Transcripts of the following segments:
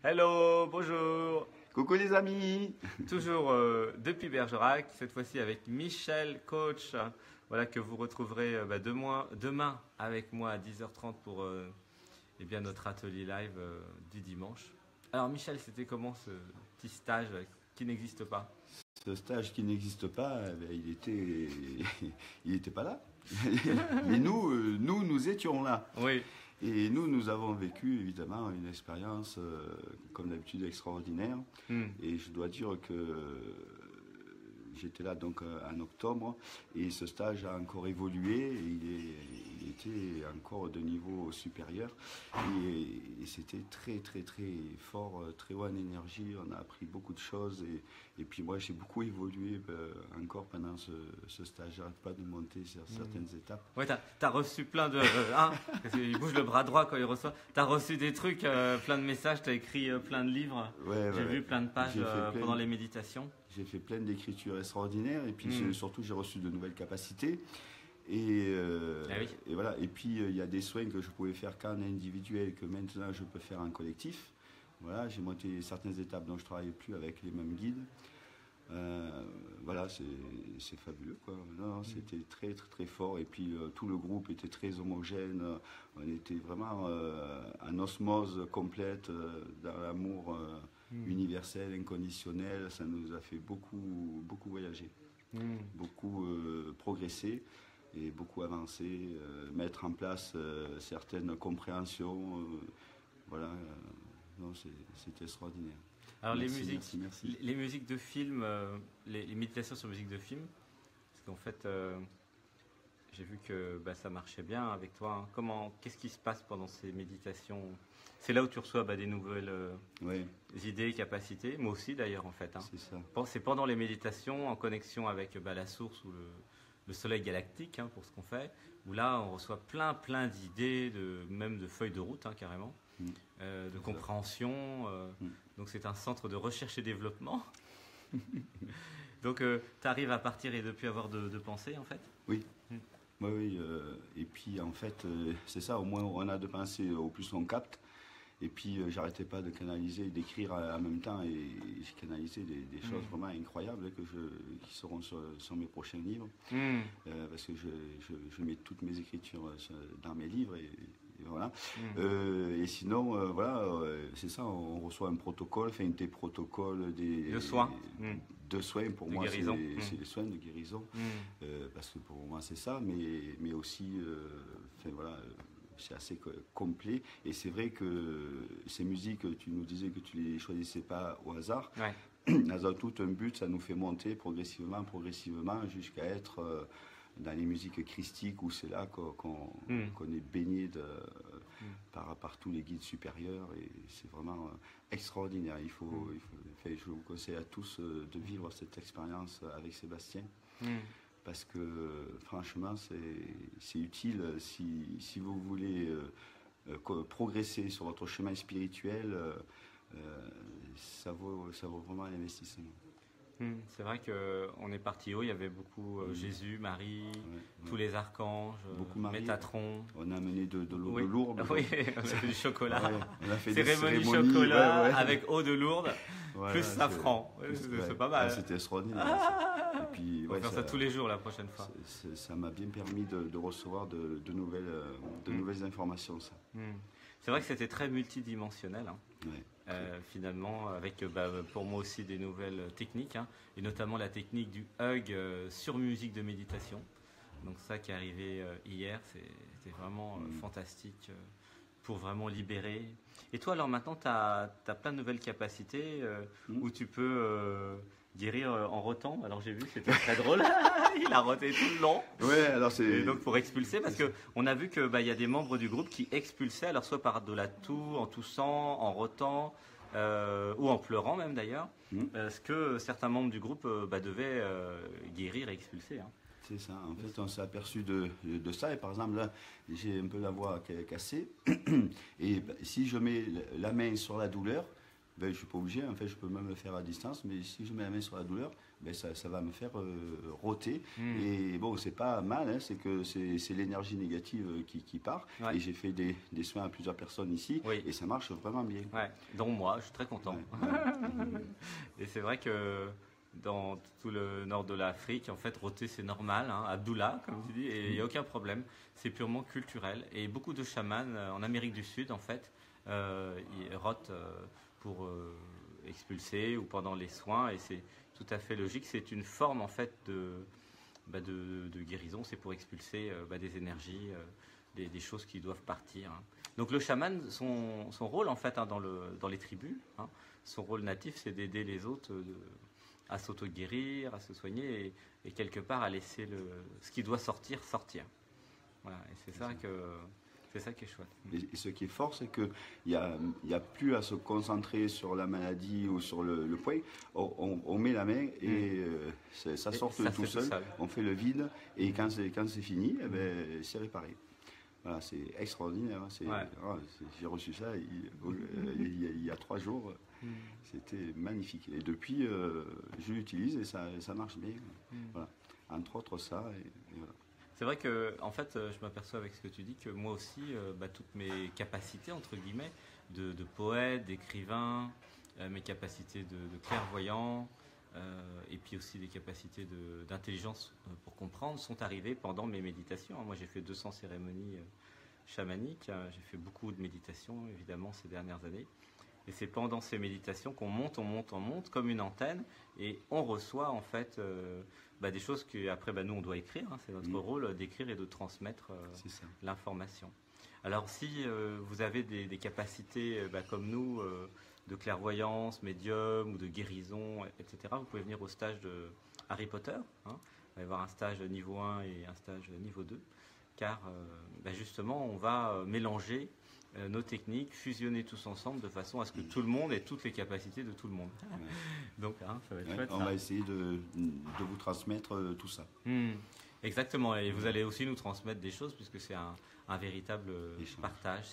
Hello, bonjour. Coucou les amis. Toujours depuis Bergerac, cette fois-ci avec Michel, coach, voilà, que vous retrouverez demain avec moi à 10h30 pour eh bien, notre atelier live du dimanche. Alors Michel, c'était comment ce petit stage qui n'existe pas? Ce stage qui n'existe pas, il était pas là. Mais nous étions là. Oui. Et nous avons vécu évidemment une expérience, comme d'habitude, extraordinaire. Et je dois dire que j'étais là donc en octobre et ce stage a encore évolué. Et il était encore de niveau supérieur et c'était très fort, très haut en énergie. On a appris beaucoup de choses et puis moi j'ai beaucoup évolué encore pendant ce stage. J'arrête pas de monter sur certaines étapes. Ouais, t'as reçu plein de... parce qu'il bouge le bras droit quand il reçoit. T'as reçu des trucs, plein de messages, t'as écrit plein de livres. J'ai vu plein de pages pendant les méditations. J'ai fait plein d'écritures extraordinaires et puis surtout j'ai reçu de nouvelles capacités. Et voilà. Et puis il y a des soins que je pouvais faire qu'en individuel, que maintenant je peux faire en collectif. Voilà, j'ai monté certaines étapes dont je ne travaillais plus avec les mêmes guides. Voilà, c'est fabuleux, quoi. C'était très fort. Et puis tout le groupe était très homogène. On était vraiment en osmose complète, dans l'amour universel, inconditionnel. Ça nous a fait beaucoup voyager, beaucoup progresser et beaucoup avancer, mettre en place certaines compréhensions. Voilà, c'était extraordinaire. Alors merci. Les musiques de film, les méditations sur musique de film, parce qu'en fait, j'ai vu que ça marchait bien avec toi. Qu'est-ce qui se passe pendant ces méditations? C'est là où tu reçois des nouvelles idées, capacités. Moi aussi d'ailleurs en fait. C'est ça. C'est pendant les méditations, en connexion avec la source ou le soleil galactique, pour ce qu'on fait, où là on reçoit plein d'idées, même de feuilles de route carrément. De compréhension. Donc c'est un centre de recherche et développement. Donc tu arrives à partir et de plus avoir de pensée en fait. Oui. Oui. Et puis en fait, c'est ça, au moins on a de pensées, au plus on capte. Et puis j'arrêtais pas de canaliser, d'écrire en même temps et j'ai canalisé des choses vraiment incroyables qui seront sur mes prochains livres. Parce que je mets toutes mes écritures dans mes livres et voilà. Et sinon, voilà, c'est ça, on reçoit un protocole, des protocoles de soins. De soins, pour de moi, guérison. C'est les soins de guérison. Parce que pour moi, c'est ça, mais aussi, voilà, c'est assez complet. Et c'est vrai que ces musiques, tu nous disais que tu les choisissais pas au hasard. Ouais. Elles ont tout un but, ça nous fait monter progressivement, jusqu'à être dans les musiques christiques où c'est là qu'on est baigné par tous les guides supérieurs et c'est vraiment extraordinaire. Je vous conseille à tous de vivre cette expérience avec Sébastien parce que franchement c'est utile si vous voulez progresser sur votre chemin spirituel. Ça vaut vraiment l'investissement. C'est vrai qu'on est parti haut, il y avait beaucoup Jésus, Marie, tous les archanges, Métatron. On a amené de l'eau de Lourdes. Oui, on a fait du chocolat. On a fait cérémonie du chocolat avec eau de Lourdes, plus safran. C'est pas mal. C'était extraordinaire. Et puis, on va faire ça tous les jours la prochaine fois. Ça m'a bien permis de recevoir de nouvelles informations. Ça. C'est vrai que c'était très multidimensionnel. Finalement, avec pour moi aussi des nouvelles techniques, et notamment la technique du hug sur musique de méditation. Donc ça qui est arrivé hier, c'était vraiment fantastique pour vraiment libérer. Et toi alors maintenant, tu as plein de nouvelles capacités où tu peux guérir en rotant. Alors j'ai vu, c'était très drôle. Il a roté tout le long. Ouais, alors c'est. Et donc pour expulser, parce que on a vu que y a des membres du groupe qui expulsaient, alors soit par de la toux, en toussant, en rotant, ou en pleurant même d'ailleurs. Ce que certains membres du groupe devaient guérir et expulser. C'est ça. En fait, on s'est aperçu de ça. Et par exemple, là, j'ai un peu la voix cassée. Et si je mets la main sur la douleur, ben, je ne suis pas obligé, en fait, je peux même le faire à distance, mais si je mets la main sur la douleur, ben, ça va me faire rôter. Et bon, c'est pas mal, hein, c'est que c'est l'énergie négative qui part. Ouais. Et j'ai fait des soins à plusieurs personnes ici, et ça marche vraiment bien. Ouais. Dont moi, je suis très content. Et c'est vrai que dans tout le nord de l'Afrique, en fait, rôter c'est normal, hein, Abdullah, comme tu dis, et il n'y a aucun problème. C'est purement culturel. Et beaucoup de chamans en Amérique du Sud, en fait, ils rotent pour expulser ou pendant les soins, et c'est tout à fait logique. C'est une forme, en fait, de guérison. C'est pour expulser des énergies, des choses qui doivent partir. Hein. Donc le chaman, son rôle, en fait, hein, dans les tribus, hein, son rôle natif, c'est d'aider les autres à s'auto-guérir, à se soigner et quelque part à laisser ce qui doit sortir. Voilà, et c'est ça qui est chouette. Et ce qui est fort, c'est qu'il n'y a plus à se concentrer sur la maladie ou sur le poids. On met la main et ça sort tout seul. On fait le vide et quand c'est fini, eh ben, c'est réparé. Voilà, c'est extraordinaire. Hein. J'ai reçu ça il y a 3 jours. C'était magnifique. Et depuis, je l'utilise et ça marche bien. Voilà. Entre autres, ça. Et voilà. C'est vrai que, en fait, je m'aperçois avec ce que tu dis que moi aussi, toutes mes capacités, entre guillemets, de poète, d'écrivain, mes capacités de clairvoyant, et puis aussi des capacités d'intelligence pour comprendre, sont arrivées pendant mes méditations. Moi, j'ai fait 200 cérémonies chamaniques, j'ai fait beaucoup de méditations, évidemment, ces dernières années. Et c'est pendant ces méditations qu'on monte comme une antenne et on reçoit en fait des choses qu'après nous on doit écrire. Hein, c'est notre rôle d'écrire et de transmettre l'information. Alors si vous avez des capacités comme nous de clairvoyance, médium ou de guérison, etc., vous pouvez venir au stage de Harry Potter. Hein. Il va y avoir un stage niveau 1 et un stage niveau 2. Car justement on va mélanger nos techniques, fusionner tous ensemble de façon à ce que tout le monde ait toutes les capacités de tout le monde. Donc, ça va être chouette. On va essayer de vous transmettre tout ça. Exactement. Et vous allez aussi nous transmettre des choses puisque c'est un véritable partage.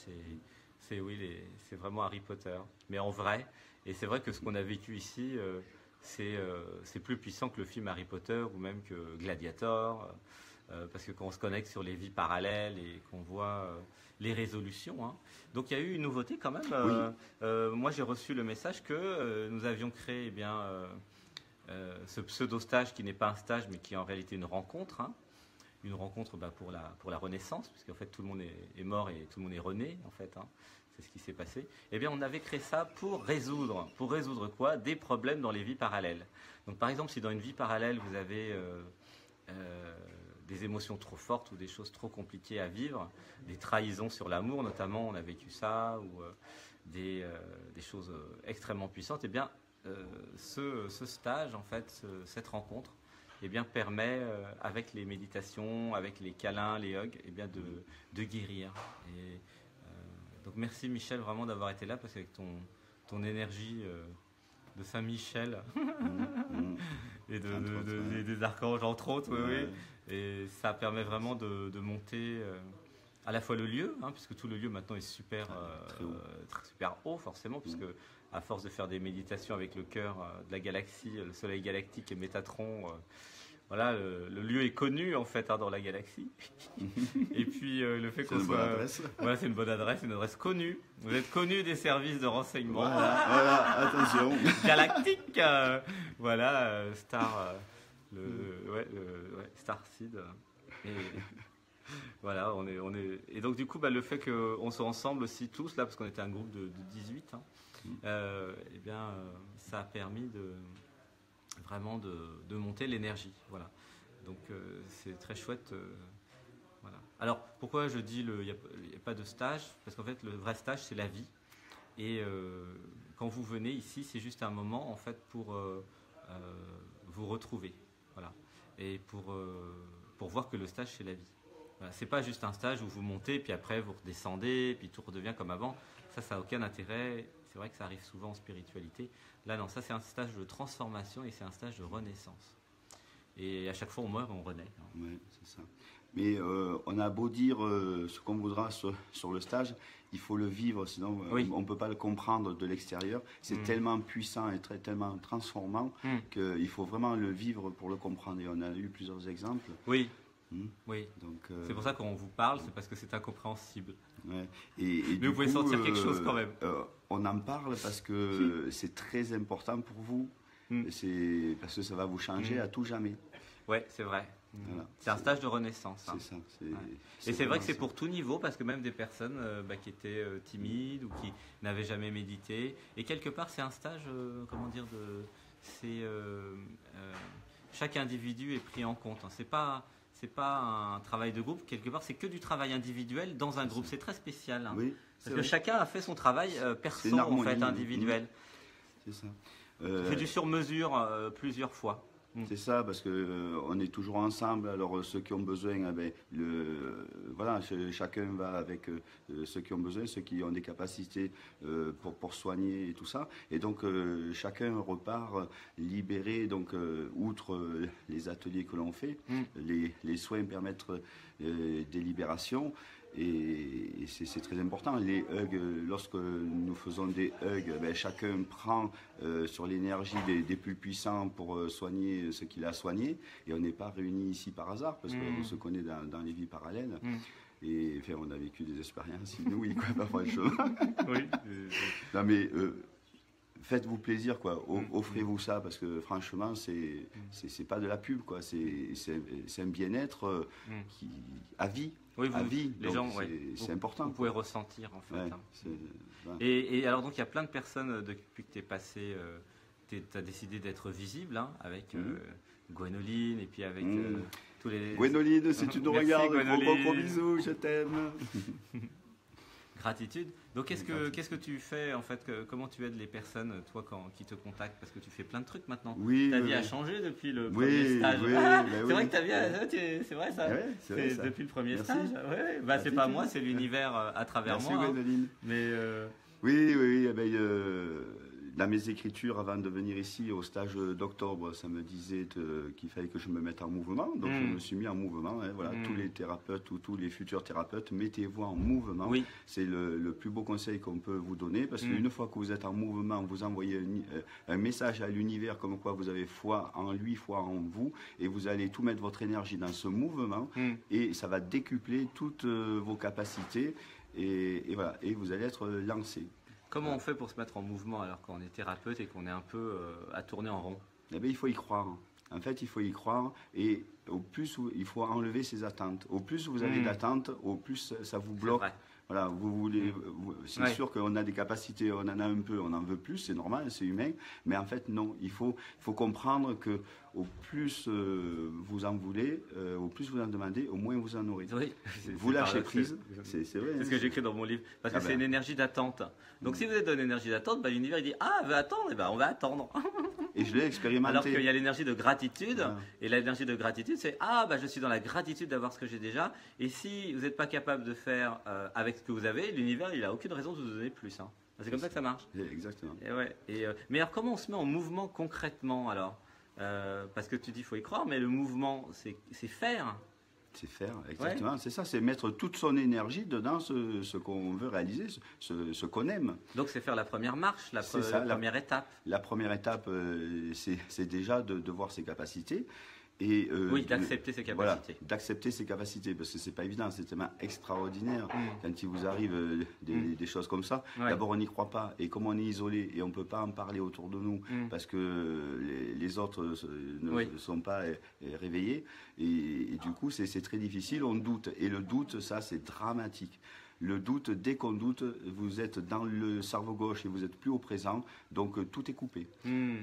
C'est vraiment Harry Potter, mais en vrai. Et c'est vrai que ce qu'on a vécu ici, c'est plus puissant que le film Harry Potter ou même que Gladiator. Parce que quand on se connecte sur les vies parallèles et qu'on voit les résolutions. Hein. Donc il y a eu une nouveauté quand même. Moi j'ai reçu le message que nous avions créé ce pseudo-stage qui n'est pas un stage mais qui est en réalité une rencontre. Hein. Une rencontre pour la renaissance, puisqu'en fait tout le monde est mort et tout le monde est rené en fait. Hein. C'est ce qui s'est passé. Eh bien on avait créé ça pour résoudre quoi? Des problèmes dans les vies parallèles. Donc par exemple si dans une vie parallèle vous avez des émotions trop fortes ou des choses trop compliquées à vivre, des trahisons sur l'amour notamment, on a vécu ça, ou des choses extrêmement puissantes, eh bien ce stage, en fait, cette rencontre, eh bien, permet, avec les méditations, avec les câlins, les hugs, eh bien, de guérir. Et, donc merci Michel vraiment d'avoir été là, parce qu'avec ton énergie de Saint-Michel et des archanges entre autres, oui. Et ça permet vraiment de monter à la fois le lieu, hein, puisque tout le lieu maintenant est super haut forcément, puisque à force de faire des méditations avec le cœur de la galaxie, le soleil galactique et Métatron, voilà, le lieu est connu en fait dans la galaxie. Et puis le fait qu'on soit, voilà, c'est une bonne adresse, une adresse connue. Vous êtes connu des services de renseignement. Voilà, attention. Galactique, voilà, Star. Starseed. Et voilà, on est. Et donc du coup, le fait qu'on soit ensemble aussi tous là, parce qu'on était un groupe de 18, hein, eh bien, ça a permis vraiment de monter l'énergie. Voilà. Donc c'est très chouette. Voilà. Alors pourquoi je dis il n'y a pas de stage? Parce qu'en fait, le vrai stage, c'est la vie. Et quand vous venez ici, c'est juste un moment en fait pour vous retrouver. Voilà. Et pour voir que le stage, c'est la vie. Voilà. C'est pas juste un stage où vous montez, puis après vous redescendez, puis tout redevient comme avant. Ça n'a aucun intérêt. C'est vrai que ça arrive souvent en spiritualité. Là, non, ça c'est un stage de transformation et c'est un stage de renaissance. Et à chaque fois, on meurt et on renaît. Hein. Oui, c'est ça. Mais on a beau dire ce qu'on voudra sur le stage, il faut le vivre, sinon on ne peut pas le comprendre de l'extérieur. C'est tellement puissant et tellement transformant qu'il faut vraiment le vivre pour le comprendre. Et on a eu plusieurs exemples. Oui. Oui. C'est pour ça qu'on vous parle, c'est parce que c'est incompréhensible. Ouais. Mais vous pouvez sentir quelque chose quand même. On en parle parce que c'est très important pour vous. C'est parce que ça va vous changer à tout jamais. Oui, c'est vrai. Voilà. C'est un stage de renaissance. C'est ça. Et c'est vrai que c'est pour tout niveau, parce que même des personnes qui étaient timides ou qui n'avaient jamais médité. Et quelque part, c'est un stage, chaque individu est pris en compte. Hein. C'est pas un travail de groupe. Quelque part, c'est que du travail individuel dans un groupe. C'est très spécial. Hein. Oui, parce que chacun a fait son travail perso, en fait, individuel. C'est ça. C'est du sur-mesure plusieurs fois. C'est ça, parce que on est toujours ensemble. Alors ceux qui ont besoin, chacun va avec ceux qui ont besoin, ceux qui ont des capacités pour soigner et tout ça. Et donc chacun repart libéré. Donc outre les ateliers que l'on fait, les soins permettent des libérations. Et c'est très important. Les hugs, lorsque nous faisons des hugs, chacun prend sur l'énergie des plus puissants pour soigner ce qu'il a soigné. Et on n'est pas réunis ici par hasard, parce qu'on se connaît dans les vies parallèles. Et enfin, on a vécu des expériences inouïes, pas franchement. Oui. Non, mais faites-vous plaisir, quoi. Offrez-vous ça, parce que franchement, c'est pas de la pub, quoi. C'est un bien-être à vie. Oui, à vie. Les gens, c'est important. Vous pouvez ressentir, en fait. Et alors, donc, il y a plein de personnes, depuis que tu es passé, tu as décidé d'être visible, avec Gwénoline, et puis avec tous les... Gwénoline, si tu nous regardes, gros bisous, je t'aime. Gratitude. Donc, qu'est-ce que tu fais, en fait, comment tu aides les personnes, toi, qui te contactent? Parce que tu fais plein de trucs maintenant. Ta vie a changé depuis le premier stage. C'est vrai que ta vie c'est vrai, ça. C'est depuis le premier stage. C'est pas moi, c'est l'univers à travers moi. Gwénoline. Mais oui. Dans mes écritures, avant de venir ici au stage d'octobre, ça me disait qu'il fallait que je me mette en mouvement. Donc je me suis mis en mouvement. Tous les thérapeutes ou tous les futurs thérapeutes, mettez-vous en mouvement. Oui. C'est le plus beau conseil qu'on peut vous donner, parce qu'une fois que vous êtes en mouvement, vous envoyez un message à l'univers comme quoi vous avez foi en lui, foi en vous, et vous allez tout mettre votre énergie dans ce mouvement, et ça va décupler toutes vos capacités, et voilà, et vous allez être lancé. Comment on fait pour se mettre en mouvement alors qu'on est thérapeute et qu'on est un peu à tourner en rond? Il faut y croire. En fait, il faut y croire, et au plus il faut enlever ses attentes. Au plus vous avez d'attentes, au plus ça vous bloque. Voilà, c'est sûr qu'on a des capacités, on en a un peu, on en veut plus, c'est normal, c'est humain. Mais en fait, non, il faut comprendre que au plus vous en voulez, au plus vous en demandez, au moins vous en aurez. Oui, vous lâchez prise, c'est vrai. C'est ce que j'écris dans mon livre, parce que c'est une énergie d'attente. Donc si vous êtes dans une énergie d'attente, l'univers il dit « Ah, veut attendre », on va attendre. Et je l'ai expérimenté. Alors qu'il y a l'énergie de gratitude, et l'énergie de gratitude, c'est « Ah, je suis dans la gratitude d'avoir ce que j'ai déjà ». Et si vous n'êtes pas capable de faire avec ce que vous avez, l'univers, il n'a aucune raison de vous donner plus. C'est comme ça que ça marche. Exactement. Mais alors, comment on se met en mouvement concrètement, alors parce que tu dis qu'il faut y croire, mais le mouvement, c'est faire. C'est faire, exactement. C'est ça, c'est mettre toute son énergie dedans ce qu'on veut réaliser, ce qu'on aime. Donc c'est faire la première marche, la première étape. La première étape, c'est déjà de voir ses capacités. Et, d'accepter ses capacités. Voilà, d'accepter ses capacités, parce que c'est pas évident, c'est tellement extraordinaire quand il vous arrive des choses comme ça. D'abord, on n'y croit pas, et comme on est isolé et on peut pas en parler autour de nous, parce que les autres ne sont pas réveillés, et du coup, c'est très difficile, on doute, et le doute, ça, c'est dramatique. Le doute, dès qu'on doute, vous êtes dans le cerveau gauche et vous n'êtes plus au présent, donc tout est coupé.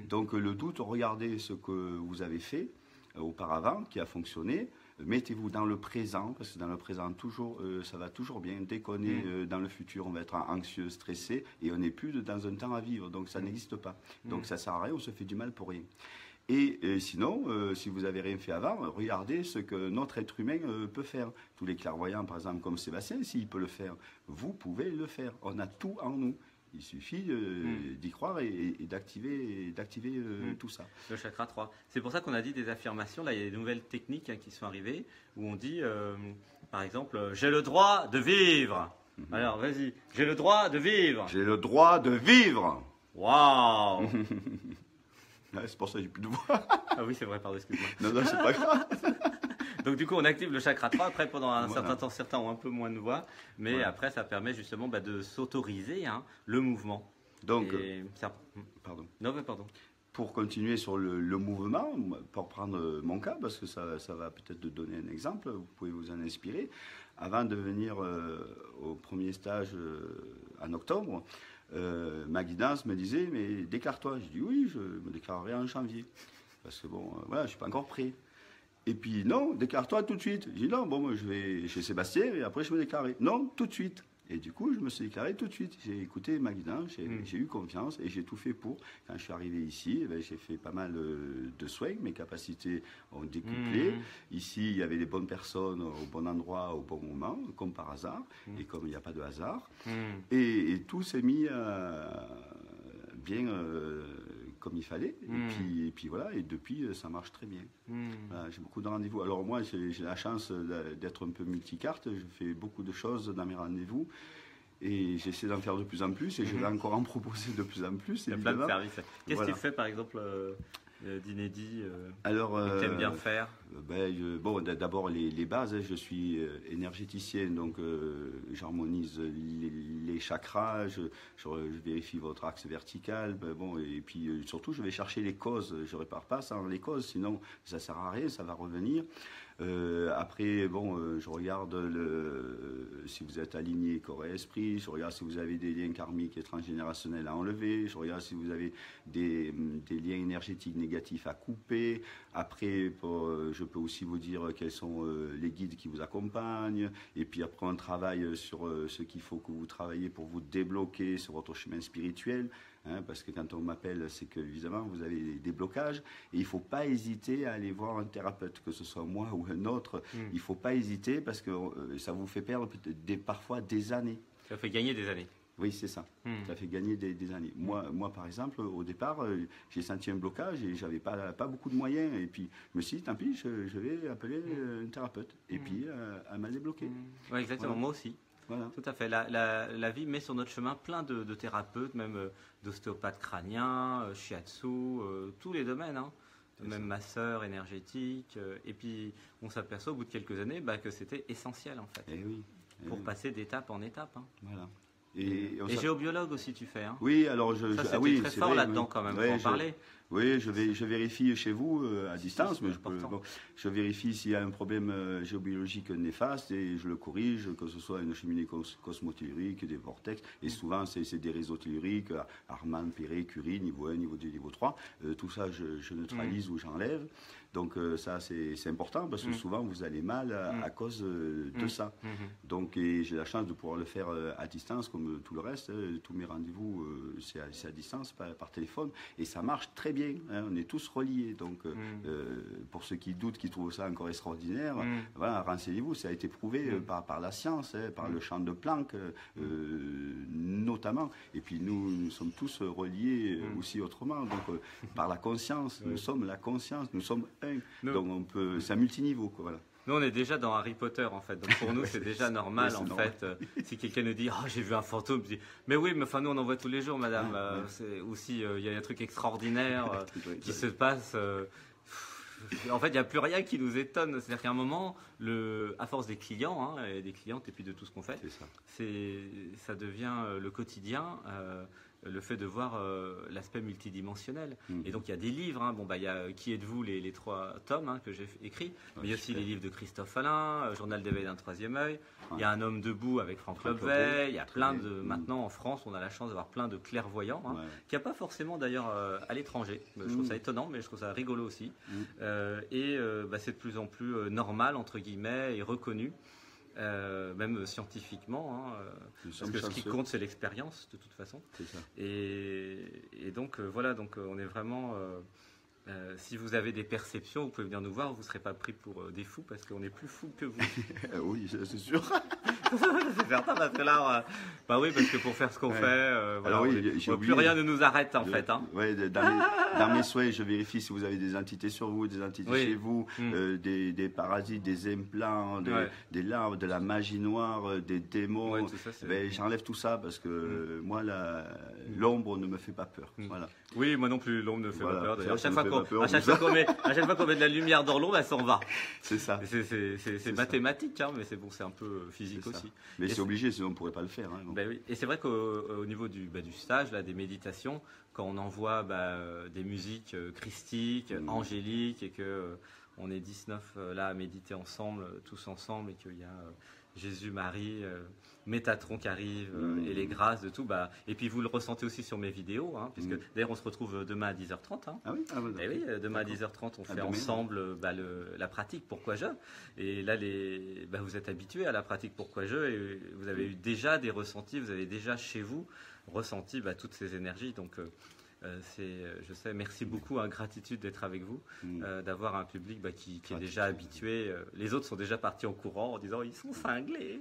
Donc le doute, regardez ce que vous avez fait auparavant, qui a fonctionné, mettez-vous dans le présent, parce que dans le présent, toujours, ça va toujours bien. Dès qu'on est dans le futur, on va être anxieux, stressé, et on n'est plus dans un temps à vivre, donc ça n'existe pas. Donc ça ne sert à rien, on se fait du mal pour rien. Et sinon, si vous n'avez rien fait avant, regardez ce que notre être humain peut faire. Tous les clairvoyants, par exemple, comme Sébastien, s'il peut le faire, vous pouvez le faire. On a tout en nous. Il suffit d'y croire et d'activer tout ça. Le chakra 3. C'est pour ça qu'on a dit des affirmations. Là, il y a des nouvelles techniques qui sont arrivées où on dit, par exemple, j'ai le droit de vivre. Alors, vas-y. J'ai le droit de vivre. J'ai le droit de vivre. Waouh. C'est pour ça que j'ai plus de voix. Ah oui, c'est vrai, pardon, excuse-moi. Non, c'est pas grave. Donc du coup, on active le chakra 3. Après, pendant un certain temps, certains ont un peu moins de voix. Mais après, ça permet justement de s'autoriser le mouvement. Donc, pardon. Non, mais pardon. Pour continuer sur le mouvement, pour prendre mon cas, parce que ça va peut-être te donner un exemple, vous pouvez vous en inspirer. Avant de venir au premier stage en octobre, ma guidance me disait, mais déclare-toi. Je dis oui, je me déclarerai en janvier. Parce que bon, voilà, je ne suis pas encore prêt. Et puis non, déclare-toi tout de suite. Je dis non, bon, moi je vais chez Sébastien et après je me déclarerai. Non, tout de suite. Et du coup, je me suis déclaré tout de suite. J'ai écouté ma guidance, j'ai eu confiance et j'ai tout fait pour. Quand je suis arrivé ici, j'ai fait pas mal de soins, mes capacités ont décuplé. Ici, il y avait les bonnes personnes au bon endroit, au bon moment, comme par hasard, et comme il n'y a pas de hasard. Et tout s'est mis bien comme il fallait. Et puis voilà, et depuis, ça marche très bien. Voilà, j'ai beaucoup de rendez-vous. Alors moi, j'ai la chance d'être un peu multicarte. Je fais beaucoup de choses dans mes rendez-vous. Et j'essaie d'en faire de plus en plus. Et je vais encore en proposer de plus en plus. Il y a plein de services. Qu'est-ce que tu fais, par exemple, d'inédit que tu aimes bien faire? Bon, d'abord les bases. Je suis énergéticien, donc j'harmonise les chakras, je vérifie votre axe vertical, et puis surtout je vais chercher les causes. Je répare pas sans les causes, sinon ça sert à rien, ça va revenir. Après, je regarde si vous êtes aligné corps et esprit, je regarde si vous avez des liens karmiques et transgénérationnels à enlever, je regarde si vous avez des liens énergétiques négatifs à couper. Après, je peux aussi vous dire quels sont les guides qui vous accompagnent. Et puis après, on travaille sur ce qu'il faut que vous travaillez pour vous débloquer sur votre chemin spirituel. Parce que quand on m'appelle, c'est que évidemment vous avez des blocages et il ne faut pas hésiter à aller voir un thérapeute, que ce soit moi ou un autre. Il ne faut pas hésiter parce que ça vous fait perdre parfois des années. Ça fait gagner des années. Oui, c'est ça. Ça fait gagner des années. Moi, par exemple, au départ, j'ai senti un blocage et j'avais pas beaucoup de moyens. Et puis, je me suis dit, tant pis, je vais appeler un thérapeute. Et puis, elle m'a débloqué. Oui, exactement. Voilà. Moi aussi. Voilà. Tout à fait. La vie met sur notre chemin plein de thérapeutes, même d'ostéopathes crâniens, shiatsu, tous les domaines. Même masseur énergétique. Et puis, on s'aperçoit au bout de quelques années que c'était essentiel, en fait. Pour passer d'étape en étape. Voilà. Et géobiologue aussi, tu fais. Oui, alors ça, c'est très fort là-dedans quand même, pour en parler. Oui, je vérifie chez vous à distance, mais je vérifie s'il y a un problème géobiologique néfaste et je le corrige, que ce soit une cheminée cosmotellurique, des vortex, et souvent c'est des réseaux telluriques, Arman, Perret, Curie, niveau 1, niveau 2, niveau 3, tout ça je neutralise ou j'enlève. Donc ça c'est important parce que souvent vous allez mal à cause de ça. Donc j'ai la chance de pouvoir le faire à distance comme tout le reste. Tous mes rendez-vous c'est à distance, par téléphone, et ça marche très bien. On est tous reliés. Donc pour ceux qui doutent, qui trouvent ça encore extraordinaire, voilà, renseignez-vous. Ça a été prouvé par la science, par le champ de Planck notamment. Et puis nous sommes tous reliés aussi autrement. Donc par la conscience, nous sommes la conscience, nous sommes donc c'est un multiniveau, quoi, voilà. Nous, on est déjà dans Harry Potter, en fait. Donc, pour nous, c'est déjà normal, fait. Si quelqu'un nous dit « Oh, j'ai vu un fantôme », je dis « Mais oui, mais enfin, nous, on en voit tous les jours, madame. » Ou si il y a un truc extraordinaire qui se passe. En fait, il n'y a plus rien qui nous étonne. C'est-à-dire qu'à un moment, à force des clients, et des clientes, et puis de tout ce qu'on fait, ça devient le quotidien. Le fait de voir l'aspect multidimensionnel. Et donc il y a des livres, il y a Qui êtes-vous, les 3 tomes que j'ai écrits, mais il y a aussi les livres de Christophe Alain, Journal d'éveil d'un troisième œil, il y a Un homme debout avec Franck Lobvet, il y a plein de... Maintenant en France, on a la chance d'avoir plein de clairvoyants, qu'il n'y a pas forcément d'ailleurs à l'étranger. Je trouve ça étonnant, mais je trouve ça rigolo aussi. C'est de plus en plus normal, entre guillemets, et reconnu. Même scientifiquement, parce que ce qui compte c'est l'expérience de toute façon. Ça. Et donc voilà, donc on est vraiment. Si vous avez des perceptions, vous pouvez venir nous voir, vous ne serez pas pris pour des fous parce qu'on est plus fous que vous. Oui, c'est sûr. C'est certain, parce que là, bah oui, parce que pour faire ce qu'on fait, voilà, plus rien ne nous arrête en fait. Hein. Ouais, dans mes soins, je vérifie si vous avez des entités sur vous, des entités chez vous, des parasites, des implants, des larves, de la magie noire, des démons. J'enlève tout ça parce que moi, l'ombre ne me fait pas peur. Voilà. Oui, moi non plus, l'ombre ne me fait pas peur. D'ailleurs, à chaque fois qu'on met de la lumière dans l'ombre, elle s'en va. C'est ça. C'est mathématique, hein, mais c'est bon, c'est un peu physique aussi. Mais c'est obligé, sinon on ne pourrait pas le faire. Hein, ben oui. Et c'est vrai qu'au niveau du stage, là, des méditations, quand on envoie des musiques christiques, angéliques, et qu'on est 19 là à méditer ensemble, tous ensemble, et qu'il y a Jésus, Marie, Métatron qui arrive, et les grâces de tout. Et puis vous le ressentez aussi sur mes vidéos, hein, puisque d'ailleurs on se retrouve demain à 10h30. Hein. Ah oui, et oui, demain à 10h30, on fait ensemble la pratique Pourquoi je. Et là, vous êtes habitués à la pratique Pourquoi je, et vous avez eu déjà des ressentis, vous avez déjà chez vous ressenti toutes ces énergies. Donc je sais, merci beaucoup, gratitude d'être avec vous, d'avoir un public qui est déjà habitué. Les autres sont déjà partis en courant en disant ils sont cinglés.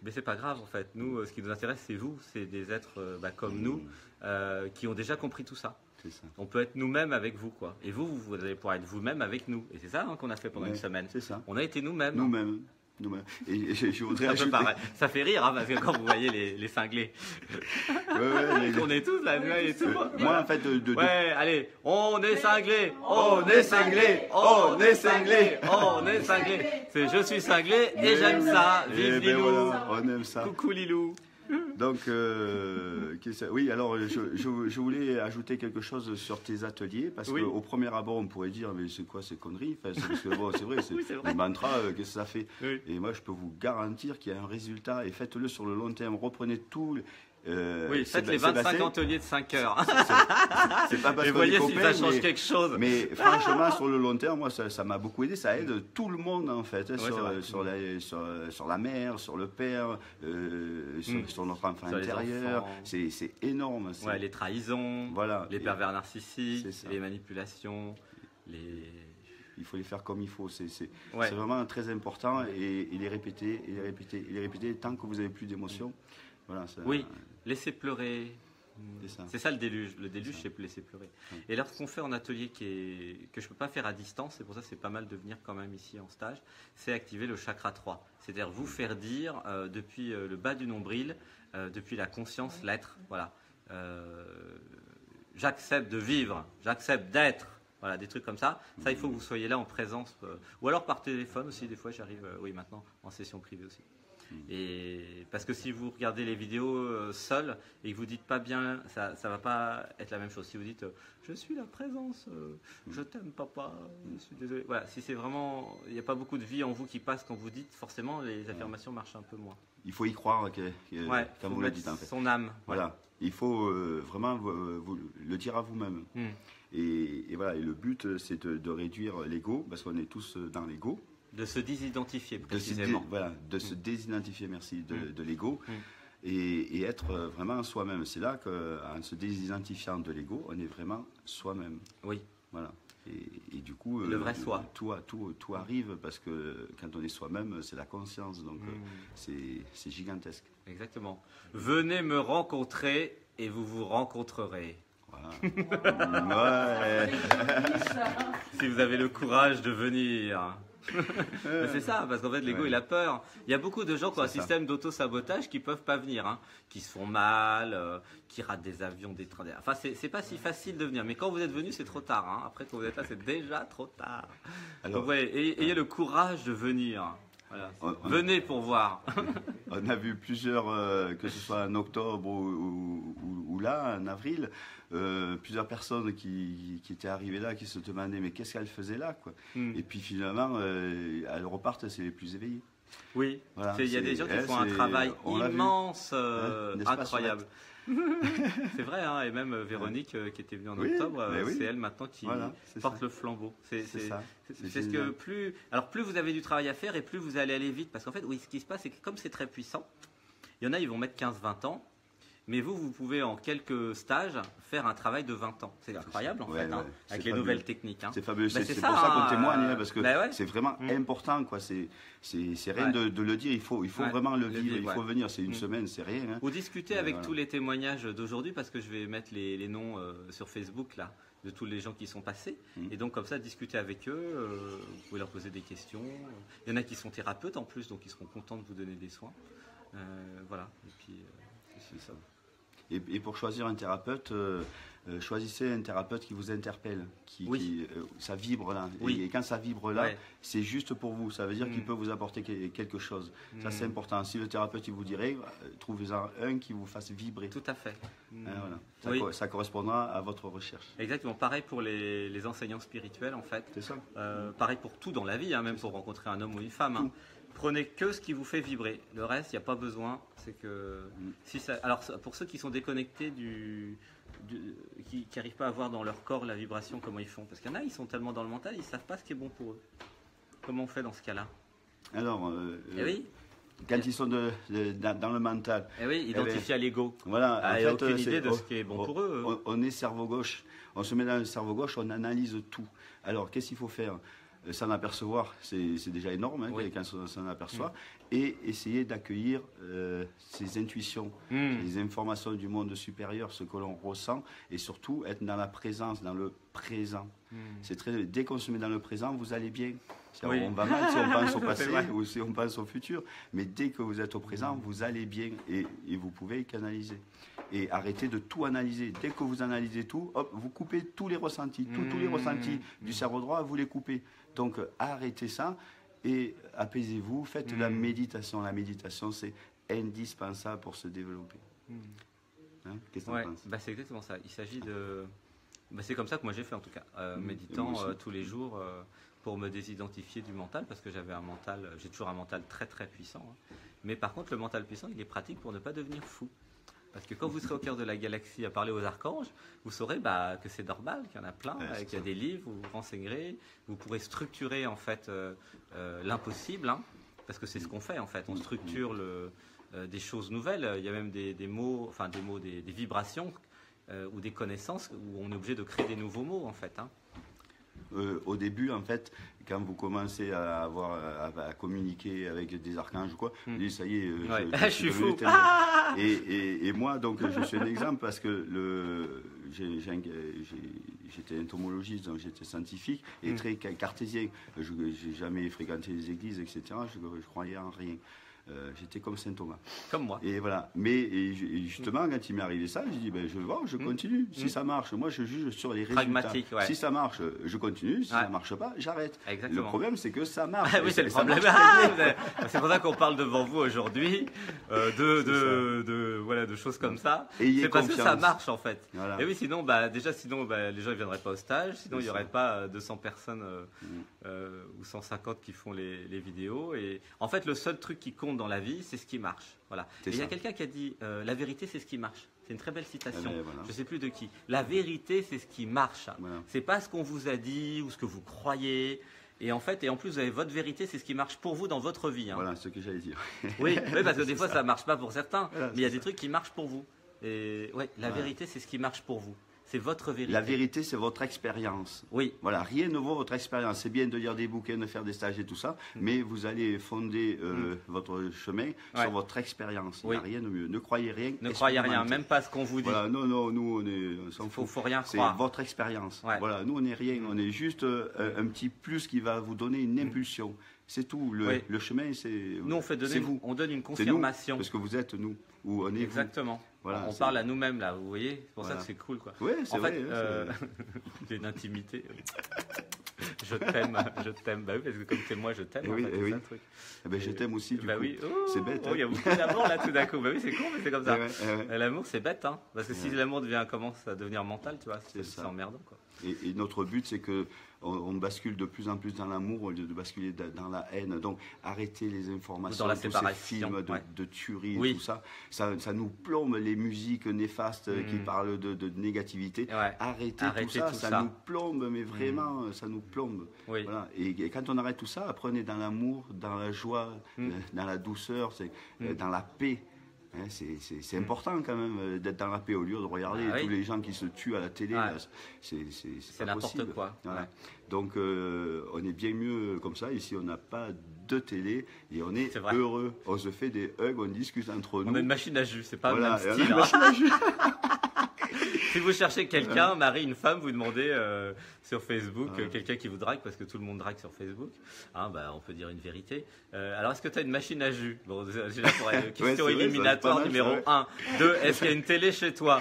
Mais c'est pas grave en fait. Nous, ce qui nous intéresse, c'est vous, c'est des êtres comme nous qui ont déjà compris tout ça. On peut être nous-mêmes avec vous, quoi. Et vous allez pouvoir être vous-même avec nous. Et c'est ça qu'on a fait pendant une semaine. C'est ça. On a été nous-mêmes. Nous-mêmes. Et je voudrais ajouter... Ça fait rire, hein, parce que quand vous voyez les cinglés, on est tous là, et tout. Moi, en fait, ouais, allez, on est cinglés, on est cinglés, on est cinglés, on est cinglés. C'est je suis cinglé et j'aime ça. Vive Lilou. Voilà, on aime ça. Coucou Lilou. Donc, oui, alors je voulais ajouter quelque chose sur tes ateliers, parce qu'au premier abord, on pourrait dire, mais c'est quoi ces conneries, parce que bon, c'est vrai, c'est le mantra, qu'est-ce que ça fait? Et moi, je peux vous garantir qu'il y a un résultat, et faites-le sur le long terme, reprenez tout. Faites les 25 ateliers de 5 heures. C'est pas parce et voyez si ça change quelque chose. Mais franchement, sur le long terme, moi, ça m'a beaucoup aidé. Ça aide tout le monde, en fait, sur la mère, sur le père, sur notre enfant intérieur. C'est énorme. Les trahisons, les pervers narcissiques, les manipulations, il faut les faire comme il faut. C'est vraiment très important, et les répéter, et les répéter, et les répéter tant que vous n'avez plus d'émotion. Voilà, laissez pleurer. C'est ça le déluge. Le déluge, c'est laisser pleurer. Et lorsqu'on fait en atelier que je ne peux pas faire à distance, c'est pour ça que c'est pas mal de venir quand même ici en stage, c'est activer le chakra 3. C'est-à-dire vous faire dire depuis le bas du nombril, depuis la conscience, l'être. Voilà. J'accepte de vivre, j'accepte d'être. Voilà, des trucs comme ça. Ça, il faut que vous soyez là en présence. Ou alors par téléphone aussi, des fois j'arrive, maintenant, en session privée aussi. Et parce que si vous regardez les vidéos seul et que vous dites pas bien, ça va pas être la même chose. Si vous dites je suis la présence, je t'aime papa, je suis désolé. Voilà, si c'est vraiment, il n'y a pas beaucoup de vie en vous qui passe quand vous dites, forcément les affirmations marchent un peu moins. Il faut y croire quand vous le dites en fait. Son âme. Voilà, il faut vraiment vous le dire à vous-même. Et voilà, et le but c'est de réduire l'ego, parce qu'on est tous dans l'ego. De se désidentifier précisément. De se désidentifier, merci, de l'ego, et être vraiment soi-même. C'est là qu'en se désidentifiant de l'ego, on est vraiment soi-même. Oui. Voilà. Et du coup, le vrai soi. Tout arrive, parce que quand on est soi-même, c'est la conscience. Donc c'est gigantesque. Exactement. Venez me rencontrer et vous vous rencontrerez. Voilà. Si vous avez le courage de venir. C'est ça, parce qu'en fait l'ego il a peur. Il y a beaucoup de gens qui ont un système d'auto-sabotage qui peuvent pas venir, qui se font mal, qui ratent des avions, des trains. Enfin, c'est pas si facile de venir, mais quand vous êtes venu, c'est trop tard. Après, quand vous êtes là, c'est déjà trop tard. Alors, donc, ayez le courage de venir. Voilà. Venez pour voir. On a vu plusieurs, que ce soit en octobre ou là, en avril, plusieurs personnes qui étaient arrivées là, qui se demandaient mais qu'est-ce qu'elles faisaient là, quoi. Et puis finalement, elles repartent, c'est les plus éveillées. Oui, voilà, il y a des gens qui font un travail immense, incroyable. C'est vrai, et même Véronique qui était venue en octobre, c'est elle maintenant qui porte le flambeau. C'est ce que plus vous avez du travail à faire et plus vous allez aller vite, parce qu'en fait, ce qui se passe, c'est que comme c'est très puissant, il y en a, ils vont mettre 15-20 ans, Mais vous pouvez en quelques stages faire un travail de 20 ans. C'est incroyable en fait, avec les nouvelles techniques. C'est fabuleux, c'est pour ça qu'on témoigne, parce que c'est vraiment important, quoi. C'est rien de le dire, il faut vraiment le vivre, il faut venir, c'est une semaine, c'est rien. Vous discutez avec tous les témoignages d'aujourd'hui, parce que je vais mettre les noms sur Facebook là, de tous les gens qui sont passés. Et donc comme ça, discuter avec eux, vous pouvez leur poser des questions. Il y en a qui sont thérapeutes en plus, donc ils seront contents de vous donner des soins. Voilà, et puis c'est ça. Et pour choisir un thérapeute, choisissez un thérapeute qui vous interpelle, ça vibre là. Et quand ça vibre là, c'est juste pour vous. Ça veut dire qu'il peut vous apporter quelque chose. Ça, c'est important. Si le thérapeute il vous dirait, trouvez-en un qui vous fasse vibrer. Tout à fait. Voilà. Ça correspondra à votre recherche. Exactement. Pareil pour les enseignants spirituels, en fait. C'est ça. Pareil pour tout dans la vie, même pour rencontrer un homme ou une femme. Prenez que ce qui vous fait vibrer. Le reste, il n'y a pas besoin. C'est que alors pour ceux qui sont déconnectés qui n'arrivent pas à voir dans leur corps la vibration, comment ils font? Parce qu'il y en a, ils sont tellement dans le mental, ils ne savent pas ce qui est bon pour eux. Comment on fait dans ce cas-là? Alors, quand ils sont dans le mental, identifiés à l'ego. Voilà, il n'y a aucune idée de ce qui est bon pour eux. On est cerveau gauche. On se met dans le cerveau gauche, on analyse tout. Alors, qu'est-ce qu'il faut faire? S'en apercevoir, c'est déjà énorme quand on s'en aperçoit, et essayer d'accueillir ses intuitions, les informations du monde supérieur, ce que l'on ressent, et surtout être dans la présence, dans le présent. Dès qu'on se met dans le présent, vous allez bien. On va mal si on pense au passé ou si on pense au futur, mais dès que vous êtes au présent, vous allez bien et vous pouvez canaliser. Et arrêtez de tout analyser. Dès que vous analysez tout, hop, vous coupez tous les ressentis. Tous les ressentis du cerveau droit, vous les coupez. Donc arrêtez ça et apaisez-vous. Faites de la méditation. La méditation, c'est indispensable pour se développer. Qu'est-ce que tu en penses? C'est exactement ça. Il s'agit de... c'est comme ça que moi j'ai fait en tout cas. Méditant tous les jours pour me désidentifier du mental, parce que j'ai toujours un mental très très puissant. Mais par contre, le mental puissant, il est pratique pour ne pas devenir fou. Parce que quand vous serez au cœur de la galaxie à parler aux archanges, vous saurez que c'est normal, qu'il y en a plein, qu'il y a des livres, vous vous renseignerez, vous pourrez structurer en fait l'impossible, parce que c'est ce qu'on fait en fait, on structure des choses nouvelles, il y a même des vibrations ou des connaissances où on est obligé de créer des nouveaux mots en fait. Au début, en fait, quand vous commencez à communiquer avec des archanges ou quoi, vous dites, ça y est, je suis fou. Et moi, donc, je suis un exemple parce que j'étais entomologiste, donc j'étais scientifique et très cartésien. Je n'ai jamais fréquenté les églises, etc. Je croyais en rien. J'étais comme Saint Thomas. Comme moi. Et voilà. Mais justement, quand il m'est arrivé ça, j'ai dit, je vais voir, je continue. Si ça marche, moi je juge sur les résultats. Pragmatique, Si ça marche, je continue. Si ça ne marche pas, j'arrête. Exactement. Le problème, c'est que ça marche. Oui, c'est le problème. C'est pour ça qu'on parle devant vous aujourd'hui de choses comme ça. C'est parce que ça marche en fait. Voilà. Et oui, sinon, les gens ne viendraient pas au stage. Sinon, il n'y aurait pas 200 personnes ou 150 qui font les vidéos. Et en fait, le seul truc qui compte dans la vie, c'est ce qui marche. Voilà. Et il y a quelqu'un qui a dit la vérité, c'est ce qui marche. C'est une très belle citation. Je ne sais plus de qui. La vérité, c'est ce qui marche. C'est pas ce qu'on vous a dit ou ce que vous croyez. Et en fait, en plus, vous avez votre vérité, c'est ce qui marche pour vous dans votre vie. Voilà, ce que j'allais dire. Oui, parce que des fois, ça marche pas pour certains, mais il y a des trucs qui marchent pour vous. Et la vérité, c'est ce qui marche pour vous. C'est votre vérité. La vérité, c'est votre expérience. Oui. Voilà, rien ne vaut votre expérience. C'est bien de lire des bouquins, de faire des stages et tout ça, mais vous allez fonder votre chemin sur votre expérience. Il n'y a rien de mieux. Ne croyez rien. Ne croyez rien, même pas ce qu'on vous dit. Voilà, non, nous, on s'en fout. Faut rien croire. C'est votre expérience. Voilà, nous, on n'est rien. On est juste un petit plus qui va vous donner une impulsion. C'est tout. Le chemin, c'est nous, on donne une confirmation. Parce que vous êtes nous. Ou on est exactement. Voilà, on parle à nous-mêmes là, vous voyez. C'est pour ça que c'est cool, quoi. Oui, c'est vrai. J'ai une intimité. Je t'aime. Bah oui, parce que comme c'est moi, je t'aime. Oui, en fait, oui. C'est un truc. Je t'aime aussi, du coup. Oui. C'est bête. Il y a beaucoup d'amour là tout d'un coup. Bah oui, c'est con, mais c'est comme ça. L'amour, c'est bête, parce que si l'amour commence à devenir mental, tu vois, c'est emmerdant, quoi. Et notre but, c'est que on bascule de plus en plus dans l'amour au lieu de basculer dans la haine. Donc, arrêtez les informations, dans la tous séparation, ces films de tuerie, tout ça. Ça nous plombe, les musiques néfastes qui parlent de négativité. Arrêtez tout ça, ça nous plombe, mais vraiment, ça nous plombe. Oui. Voilà. Et quand on arrête tout ça, apprenez dans l'amour, dans la joie, dans la douceur, dans la paix. Hein, c'est important quand même d'être dans la paix au lieu de regarder tous les gens qui se tuent à la télé. C'est n'importe quoi. Voilà. Donc on est bien mieux comme ça. Ici on n'a pas de télé et on est heureux. On se fait des hugs, on discute entre nous. On a une machine à jus, c'est pas le même style. Une machine à jus. Si vous cherchez quelqu'un, Marie, une femme, vous demandez sur Facebook, quelqu'un qui vous drague, parce que tout le monde drague sur Facebook, hein, bah, on peut dire une vérité. Alors, est-ce que tu as une machine à jus? Bon, j'ai là pour une question éliminatoire numéro 1. 2, est-ce qu'il y a une télé chez toi?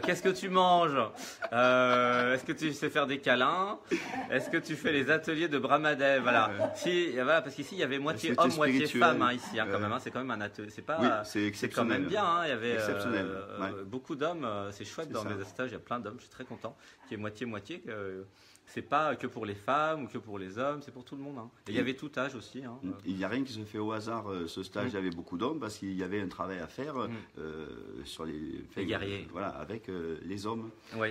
Qu'est-ce que tu manges? Est-ce que tu sais faire des câlins? Est-ce que tu fais les ateliers de Brahmadev? Voilà. Voilà, parce qu'ici, il y avait moitié homme, moitié femme, hein, ici, hein, quand même. Hein, c'est quand même un atelier. C'est pas. C'est quand même bien. Hein, il y avait beaucoup d'hommes. C'est chouette dans mes stages. Il y a plein d'hommes. Je suis très content. Qui est moitié-moitié. C'est pas que pour les femmes ou que pour les hommes, c'est pour tout le monde. Hein. Et il y avait tout âge aussi. Hein. Il n'y a rien qui se fait au hasard. Ce stage, il y avait beaucoup d'hommes parce qu'il y avait un travail à faire sur les guerriers. Voilà, avec les hommes. Oui.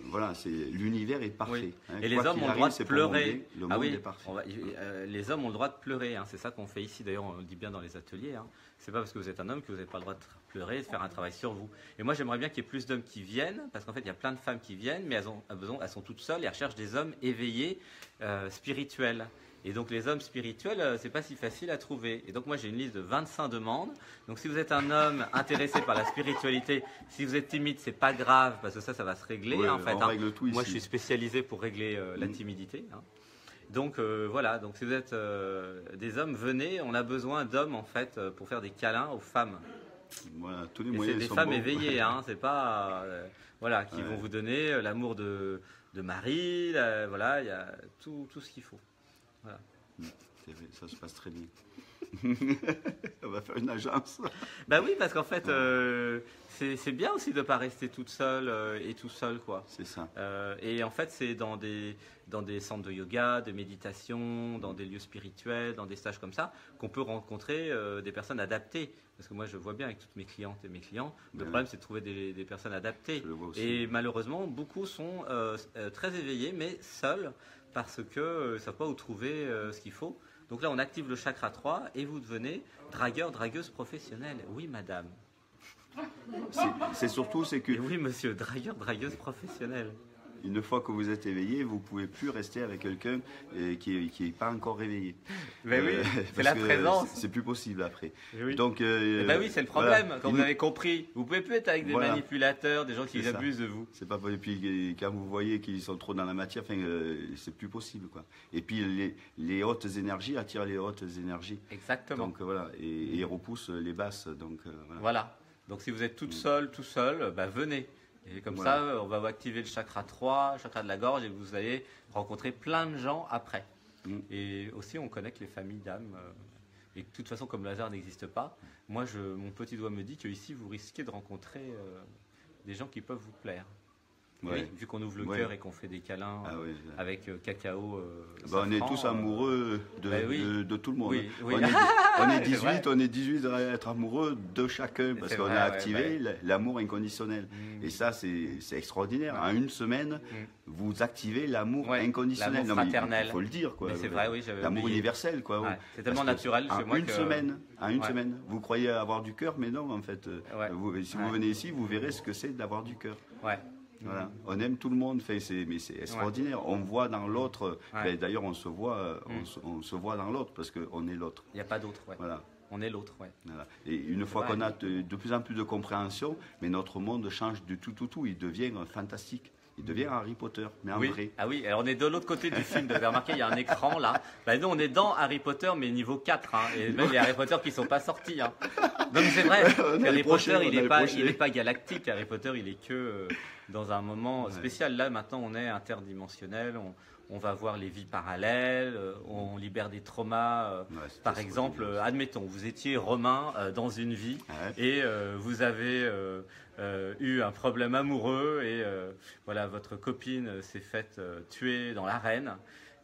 Voilà, l'univers est parfait. Oui. Hein. Et les hommes ont le droit de pleurer. Le monde est parfait. Les hommes ont le droit de pleurer. Hein. C'est ça qu'on fait ici. D'ailleurs, on le dit bien dans les ateliers. Hein. C'est pas parce que vous êtes un homme que vous n'avez pas le droit de pleurer, de faire un travail sur vous. Et moi, j'aimerais bien qu'il y ait plus d'hommes qui viennent, parce qu'en fait, il y a plein de femmes qui viennent, mais elles sont toutes seules et elles recherchent des hommes éveillés, spirituels. Et donc, les hommes spirituels, c'est pas si facile à trouver. Et donc, moi, j'ai une liste de 25 demandes. Donc, si vous êtes un homme intéressé par la spiritualité, si vous êtes timide, c'est pas grave, parce que ça va se régler. Ouais, en fait, on règle tout ici. Moi, je suis spécialisé pour régler la timidité. Hein. Donc voilà, donc si vous êtes des hommes, venez, on a besoin d'hommes en fait pour faire des câlins aux femmes. Voilà, tous les moyens c'est des femmes éveillées, hein, c'est pas voilà, qui vont vous donner l'amour de Marie, voilà, il y a tout ce qu'il faut. Voilà. Ça se passe très bien. On va faire une agence. Bah oui, parce qu'en fait, c'est bien aussi de ne pas rester toute seule et tout seul, quoi. C'est ça. Et en fait, c'est dans des centres de yoga, de méditation, dans des lieux spirituels, dans des stages comme ça, qu'on peut rencontrer des personnes adaptées. Parce que moi, je vois bien avec toutes mes clientes et mes clients, le problème, c'est de trouver des personnes adaptées. Et malheureusement, beaucoup sont très éveillés, mais seuls, parce qu'ils ne savent pas où trouver ce qu'il faut. Donc là, on active le chakra 3 et vous devenez dragueur, dragueuse professionnelle. Oui, madame. C'est surtout, c'est que... Et oui, monsieur, dragueur, dragueuse professionnelle. Une fois que vous êtes éveillé, vous ne pouvez plus rester avec quelqu'un qui n'est pas encore réveillé. Mais oui, c'est la présence. C'est plus possible après. Oui. Donc, oui, c'est le problème. Voilà. Quand vous avez compris, vous ne pouvez plus être avec des manipulateurs, des gens qui abusent de vous. C'est pas. Et puis quand vous voyez qu'ils sont trop dans la matière, c'est plus possible, quoi. Et puis les hautes énergies attirent les hautes énergies. Exactement. Donc voilà, et repoussent les basses. Donc voilà. Donc si vous êtes toute seule, tout seul, venez. Et comme ça, on va vous activer le chakra 3, le chakra de la gorge, et vous allez rencontrer plein de gens après. Et aussi, on connecte les familles d'âmes. Et de toute façon, comme le hasard n'existe pas, moi, mon petit doigt me dit qu'ici, vous risquez de rencontrer des gens qui peuvent vous plaire. Oui, vu qu'on ouvre le cœur et qu'on fait des câlins avec cacao. On est tous amoureux de tout le monde. Oui, oui. On est 18 à être amoureux de chacun parce qu'on a activé l'amour inconditionnel. Et ça, c'est extraordinaire. En une semaine, vous activez l'amour inconditionnel. L'amour fraternel. Il faut le dire, quoi. C'est vrai, oui. L'amour universel, quoi. C'est tellement naturel chez moi. En une semaine, vous croyez avoir du cœur, mais non, en fait. Si vous venez ici, vous verrez ce que c'est d'avoir du cœur. Voilà. On aime tout le monde, mais c'est extraordinaire. On voit dans l'autre. D'ailleurs, on se voit dans l'autre parce qu'on est l'autre. Il n'y a pas d'autre. Voilà. On est l'autre. Voilà. Et une fois qu'on a de plus en plus de compréhension, mais notre monde change du tout. Il devient fantastique. Il devient Harry Potter, mais en vrai. Ah oui, alors on est de l'autre côté du film. Vous avez remarqué, il y a un écran là. Nous, on est dans Harry Potter, mais niveau 4. Hein, et même les Harry Potter qui ne sont pas sortis. Hein. Donc c'est vrai, Harry Potter, il n'est pas galactique. Harry Potter, il est que dans un moment spécial. Là, maintenant, on est interdimensionnel. On va voir les vies parallèles, on libère des traumas. Par exemple, admettons, vous étiez romain dans une vie et vous avez eu un problème amoureux et voilà, votre copine s'est faite tuer dans l'arène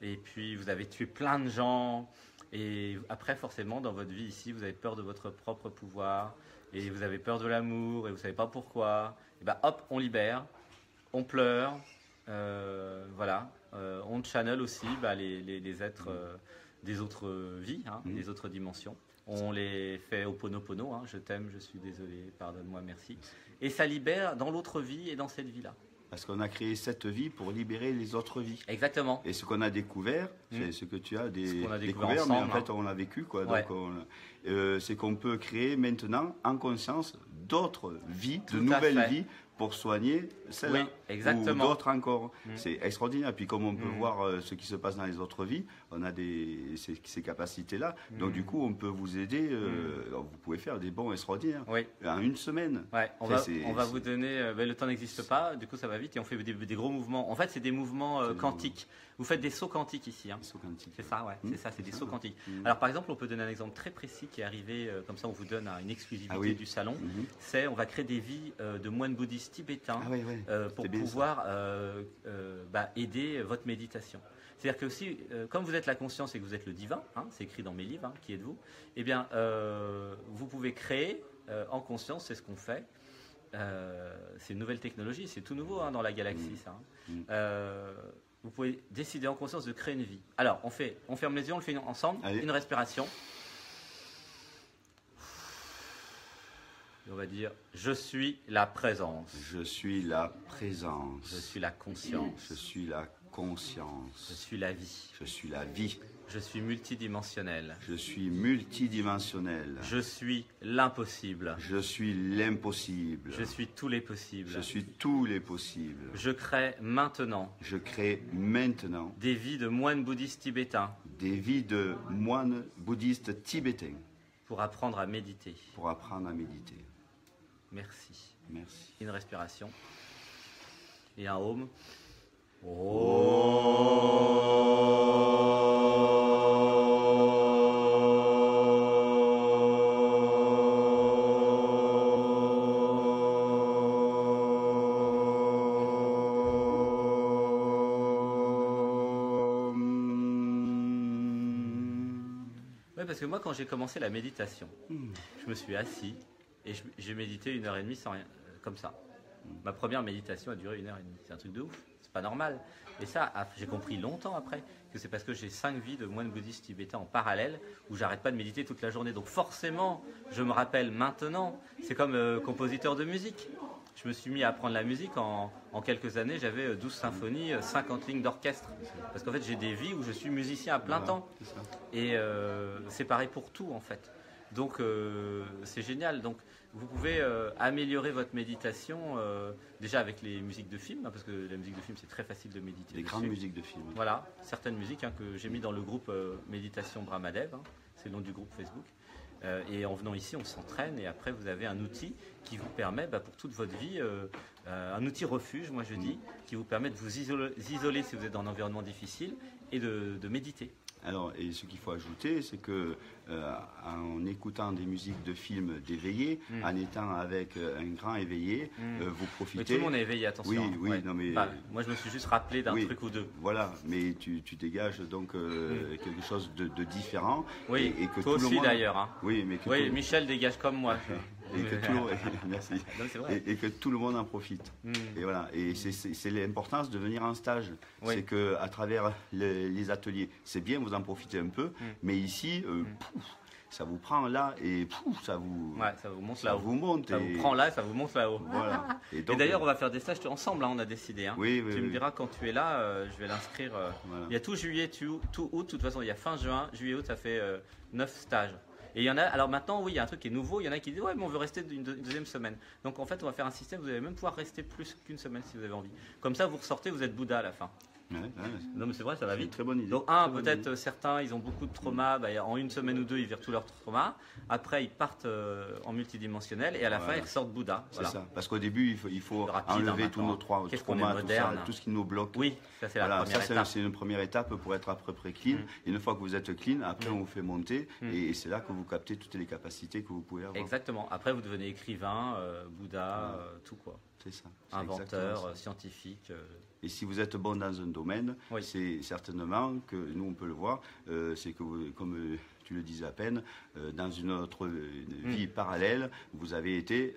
et puis vous avez tué plein de gens et après forcément dans votre vie ici vous avez peur de votre propre pouvoir et vous avez peur de l'amour et vous ne savez pas pourquoi. Et hop, on libère, on pleure, voilà. On channel aussi les êtres des autres vies, des autres dimensions. On les fait au Ho'oponopono, je t'aime, je suis désolé, pardonne-moi, merci. Et ça libère dans l'autre vie et dans cette vie-là. Parce qu'on a créé cette vie pour libérer les autres vies. Exactement. Et ce qu'on a découvert, c'est ce que tu as découvert, ensemble, mais en fait on l'a vécu. Quoi. Ouais. Donc c'est qu'on peut créer maintenant en conscience d'autres vies, de nouvelles vies pour soigner celles-là. Oui, exactement. Ou d'autres encore. C'est extraordinaire. Puis comme on peut voir ce qui se passe dans les autres vies, on a ces capacités-là. Donc du coup, on peut vous aider. Vous pouvez faire des bons extraordinaires en une semaine. Ouais, on va vous donner... le temps n'existe pas, du coup ça va vite et on fait des gros mouvements. En fait, c'est des mouvements quantiques. Vous faites des sauts quantiques ici. Des sauts quantiques. C'est ça, c'est ça, c'est des sauts quantiques. Alors par exemple, on peut donner un exemple très précis qui est arrivé, comme ça on vous donne une exclusivité du salon. C'est, on va créer des vies de moines bouddhistes tibétains pour pouvoir aider votre méditation. C'est-à-dire que aussi, comme vous êtes la conscience et que vous êtes le divin, c'est écrit dans mes livres, qui êtes-vous, eh bien, vous pouvez créer en conscience, c'est ce qu'on fait. C'est une nouvelle technologie, c'est tout nouveau dans la galaxie, ça. Vous pouvez décider en conscience de créer une vie. Alors, on ferme les yeux, on le fait ensemble, une respiration. Et on va dire, je suis la présence. Je suis la présence. Je suis la conscience. Je suis la conscience. Je suis la vie. Je suis la vie. Je suis multidimensionnel. Je suis multidimensionnel. Je suis l'impossible. Je suis l'impossible. Je suis tous les possibles. Je suis tous les possibles. Je crée maintenant. Je crée maintenant. Des vies de moines bouddhistes tibétains. Des vies de moines bouddhistes tibétains. Pour apprendre à méditer. Pour apprendre à méditer. Merci. Merci. Une respiration. Et un home. Oui, parce que moi, quand j'ai commencé la méditation, je me suis assis et j'ai médité 1h30 sans rien, comme ça. Ma première méditation a duré 1h30. C'est un truc de ouf. C'est pas normal. Et ça, j'ai compris longtemps après que c'est parce que j'ai 5 vies de moines bouddhistes tibétains en parallèle où j'arrête pas de méditer toute la journée. Donc forcément, je me rappelle maintenant. C'est comme compositeur de musique. Je me suis mis à apprendre la musique en quelques années. J'avais 12 symphonies, 50 lignes d'orchestre. Parce qu'en fait, j'ai des vies où je suis musicien à plein temps. Et c'est pareil pour tout, en fait. Donc, c'est génial. Donc, vous pouvez améliorer votre méditation déjà avec les musiques de films, parce que la musique de film, c'est très facile de méditer. Les grandes musiques de films. Voilà, certaines musiques que j'ai mis dans le groupe Méditation Brahmadev. C'est le nom du groupe Facebook. Et en venant ici, on s'entraîne et après, vous avez un outil qui vous permet, pour toute votre vie, un outil refuge, moi je dis, qui vous permet de vous isoler si vous êtes dans un environnement difficile et de méditer. Alors, et ce qu'il faut ajouter, c'est que en écoutant des musiques de films d'éveillés, en étant avec un grand éveillé, vous profitez. Mais tout le monde est éveillé, attention. Oui, oui, non mais. Moi, je me suis juste rappelé d'un truc ou deux. Voilà, mais tu dégages donc quelque chose de différent. Oui, et que toi tout aussi le monde... d'ailleurs. Oui, mais que Michel dégage comme moi. Merci. Et que tout le monde en profite. Et voilà. Et c'est l'importance de venir en stage. C'est que à travers les ateliers, c'est bien, vous en profitez un peu, mais ici, ça vous prend là et ça vous. Ouais, ça vous monte là-haut. Vous monte. Ça vous prend là, et ça vous monte là-haut. Voilà. Et d'ailleurs, on va faire des stages ensemble. On a décidé. Oui, tu me diras quand tu es là, je vais l'inscrire. Voilà. Il y a tout juillet, tout août. De toute façon, il y a fin juin, juillet, août, ça fait 9 stages. Et il y en a, alors maintenant, oui, il y a un truc qui est nouveau. Il y en a qui disent, ouais, mais on veut rester une deuxième semaine. Donc en fait, on va faire un système, vous allez même pouvoir rester plus qu'une semaine si vous avez envie. Comme ça, vous ressortez, vous êtes Bouddha à la fin. Non, mais c'est vrai, ça va vite. Très bonne idée. Donc, peut-être certains, ils ont beaucoup de traumas. En une semaine ou deux, ils virent tous leurs traumas. Après, ils partent en multidimensionnel et à la fin, ils ressortent Bouddha. C'est ça. Parce qu'au début, il faut enlever tous nos traumas, tout ce qui nous bloque. Oui, ça, c'est la première étape. C'est une première étape pour être à peu près clean. Et une fois que vous êtes clean, après, on vous fait monter. Et c'est là que vous captez toutes les capacités que vous pouvez avoir. Exactement. Après, vous devenez écrivain, Bouddha, tout quoi. C'est ça. Inventeur, scientifique. Et si vous êtes bon dans un domaine, c'est certainement que, nous on peut le voir, c'est que, comme tu le disais à peine, dans une autre vie parallèle, vous avez été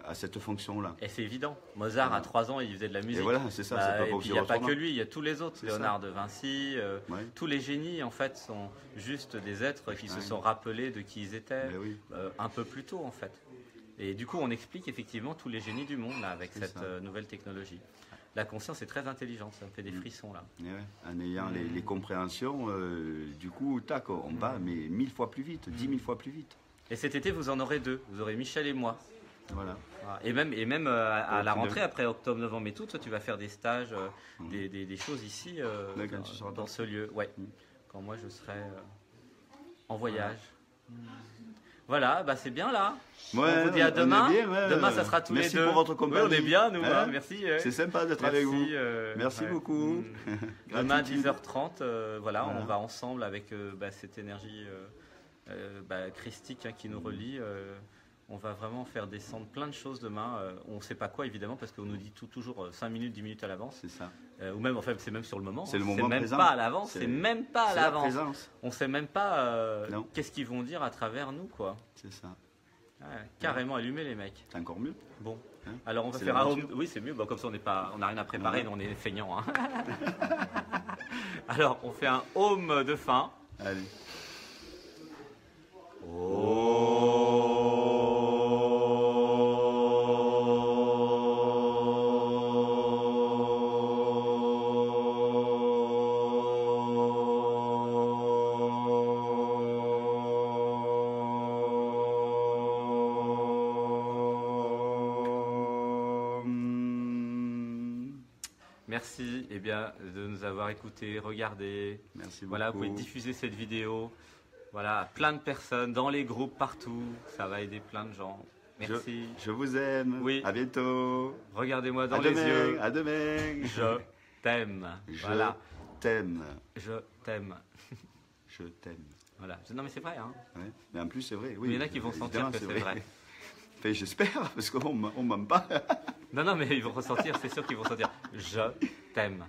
à cette fonction-là. Et c'est évident. Mozart, à 3 ans, il faisait de la musique. Et voilà, c'est ça. Et puis il n'y a pas que lui, il y a tous les autres. Léonard de Vinci, tous les génies, en fait, sont juste des êtres qui se sont rappelés de qui ils étaient un peu plus tôt, en fait. Et du coup, on explique effectivement tous les génies du monde là, avec cette nouvelle technologie. La conscience est très intelligente, ça me fait des frissons là. En ayant les compréhensions, du coup, tac, on va mais 1000 fois plus vite, 10 000 fois plus vite. Et cet été, vous en aurez 2. Vous aurez Michel et moi. Voilà. Et même à la rentrée, après octobre, novembre et tout, toi, tu vas faire des stages, des choses ici, dans ce lieu. Ouais. Quand moi, je serai en voyage. Voilà, bah c'est bien là. On vous dit à demain. Demain, ça sera tous les deux. Merci pour votre compagnie. Oui, on est bien, nous. Merci. C'est sympa d'être avec vous. Merci beaucoup. Demain, 10h30, voilà, on va ensemble avec cette énergie christique qui nous relie. On va vraiment faire descendre plein de choses demain. On ne sait pas quoi, évidemment, parce qu'on nous dit toujours 5 minutes, 10 minutes à l'avance. C'est ça. Ou même, en fait, c'est même sur le moment. C'est le moment présent. Pas à l'avance. C'est même pas à l'avance. On ne sait même pas qu'est-ce qu'ils vont dire à travers nous, quoi. C'est ça. Carrément allumé, les mecs. C'est encore mieux. Bon. Alors, on va faire un home. Oui, c'est mieux. Bon, comme ça, on n'a rien à préparer, nous, on est feignants. Alors, on fait un home de fin. Allez. Merci de nous avoir écoutés, regardés. Merci beaucoup. Voilà, vous pouvez diffuser cette vidéo. Voilà, à plein de personnes, dans les groupes, partout. Ça va aider plein de gens. Merci. Je vous aime. Oui. À bientôt. Regardez-moi dans les yeux. À demain. Je t'aime. Voilà. T'aime. Je t'aime. Je t'aime. Voilà. Non mais c'est vrai. Hein. Ouais. Mais en plus c'est vrai. Oui. Mais il y en a qui vont sentir que c'est vrai. Enfin, j'espère, parce qu'on ne m'aime pas. Non, mais ils vont ressentir, c'est sûr qu'ils vont sentir. Je t'aime.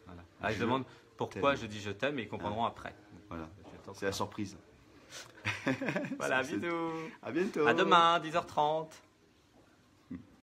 Voilà. Alors, ils se demandent pourquoi je dis je t'aime et ils comprendront après. Voilà. C'est la surprise. Voilà, bisous. À bientôt. À demain, 10h30.